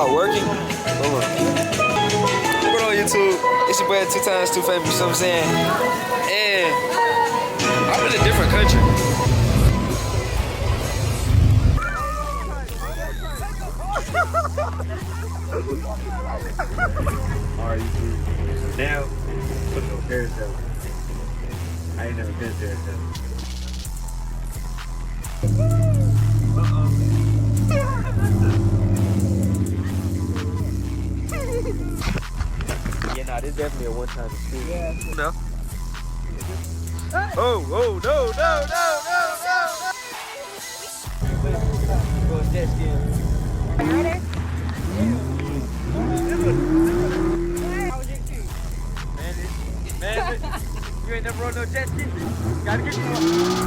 Y'all working? Hold on. Put on YouTube. It's your boy 2 times 2 famous, you know what I'm saying? And I'm in a different country. Alright, YouTube. Now, put no carousel. I ain't never been carousel. Yeah, nah, this definitely a one-time experience. Yeah. No. Oh, oh, no, no, no, no, no. Go jet ski. Man, you ain't never rode no jet ski. Gotta get you one.